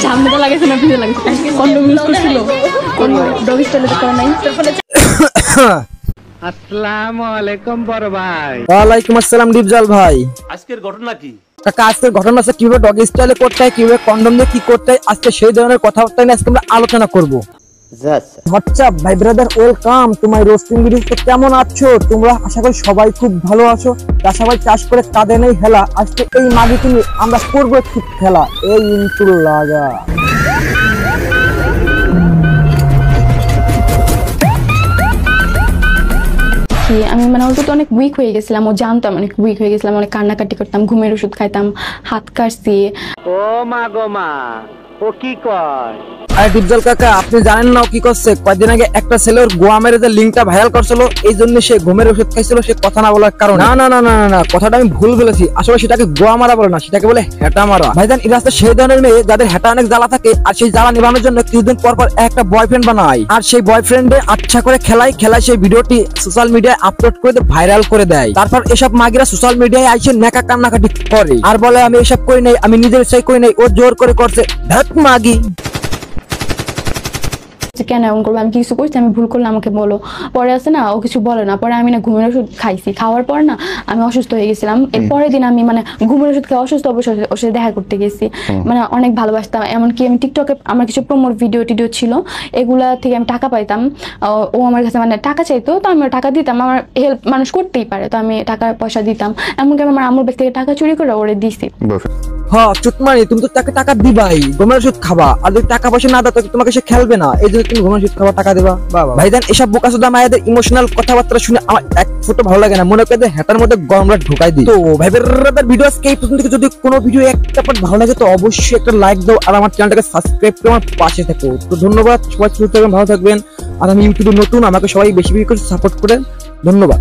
সামনেটা লাগাইছে না পিছে লাগাইছে কন্ডম ইউজ করছিল কোন ডগ স্টাইলে তো করে নাই আসসালামু আলাইকুম বড় ভাই। ওয়ালাইকুম আসসালাম ডিপজল ভাই। আজকের ঘটনা কি? কাকা আজকের ঘটনা আছে কিভাবে ডগ স্টাইলে করতে হয়, কিভাবে কন্ডম দিয়ে কি করতে হয়, আজকে সেই ধরনের কথাবার্তা নিয়ে আজকে আমরা আলোচনা করব। হোয়াটসঅ্যাপ ভাই brother, welcome to my roasting video. তো কেমন আছো তোমরা? আশা করি সবাই খুব ভালো আছো। সবাই চাষ করে কাঁদে নেই হেলা। আজকে এই মাগি তুমি আমরা করবো একটু খেলা। এই ইন্টু লাগা আমি মানে ওর তো অনেক উইক হয়ে গেছিলাম, ও জানতাম অনেক উইক হয়ে গেছিলাম, অনেক কান্নাকাটি করতাম, ঘুমের ওষুধ খাইতাম, হাত কাটছি। ও মা গো মা, ও কি কয়? আরে ডিপজল কাকা, আপনি জানেন না ও কি করছে? কয়েকদিন আগে একটা ছেলে ওর গোয়া মেরে যে লিঙ্কটা ভাইরাল করছিল, এই জন্য সে ঘুমের ওষুধ খাইছিল, সে কথা না বলার কারণে। না না না না না, কথাটা আমি ভুল বলেছি। আসলে সেটাকে গোয়া মারা বলে না, সেটাকে বলে হেঁটা মারা। ভাইজান এই রাস্তা সেই ধরনের মেয়ে যাদের হেঁটা অনেক জ্বালা থাকে, আর সেই জ্বালা নিবানোর জন্য কিছুদিন পর পর একটা বয়ফ্রেন্ড বানায়, আর সেই বয়ফ্রেন্ডে আচ্ছা করে খেলায় সেই ভিডিওটি সোশ্যাল মিডিয়ায় আপলোড করে ভাইরাল করে দেয়। তারপর এসব মাগিরা সোশ্যাল মিডিয়ায় আইসে নেকা কান্নাকাটি করে আর বলে আমি এসব করি নাই, আমি নিজের ইচ্ছায় করি নাই, ও জোর করে করছে। ধ্যাৎ মাগি, কেন এমন করবো? আমি কিছু করছি, আমি ভুল করলে আমাকে বলো। পরে আছে না, ও কিছু বলে না। পরে আমি না ঘুমের ওষুধ খাইছি, খাওয়ার পর না আমি অসুস্থ হয়ে গেছিলাম। এর পরের দিন আমি মানে ঘুমের ওষুধ খেয়ে অসুস্থ অবশ্যই ওর সাথে দেখা করতে গেছি। মানে অনেক ভালোবাসতাম, এমনকি আমি টিকটকে আমার কিছু প্রমোট ভিডিও টিডিও ছিল, এগুলা থেকে আমি টাকা পাইতাম। ও আমার কাছে মানে টাকা চাইতো, তো আমি টাকা দিতাম। আমার হেল্প মানুষ করতেই পারে, তো আমি টাকা পয়সা দিতাম। এমনকি আমার আম্মুর ব্যাগ থেকে টাকা চুরি করে ওরে দিছি। হ্যাঁ চুতমানি, তুমি তো তাকে টাকা দিবাই, ঘুমের ওষুধ খাবা, আর যদি টাকা পয়সা না দাও তো তোমাকে সে খেলবে না, এই জন্য তুমি ঘুমের ওষুধ খাবা, টাকা দেবা। ভাইজান এসব বোকাচোদা মায়েদের ইমোশনাল কথাবার্তা শুনে আমার এক ফুটো ভালো লাগে না, মনে করে হেটার মধ্যে গরমরা ঢুকাই দিই। তো ভাই ব্রাদার, ভিডিও আজকে এই পর্যন্ত। যদি কোনো ভিডিও একটা পার্ট ভালো লাগে তো অবশ্যই একটা লাইক দাও, আর আমার চ্যানেলটাকে সাবস্ক্রাইব করে আমার পাশে থাকো। তো ধন্যবাদ, সবাই সুস্থ থাকবেন, ভালো থাকবেন। আর আমি ইউটিউবে নতুন, আমাকে সবাই বেশি বেশি করে সাপোর্ট করেন। ধন্যবাদ।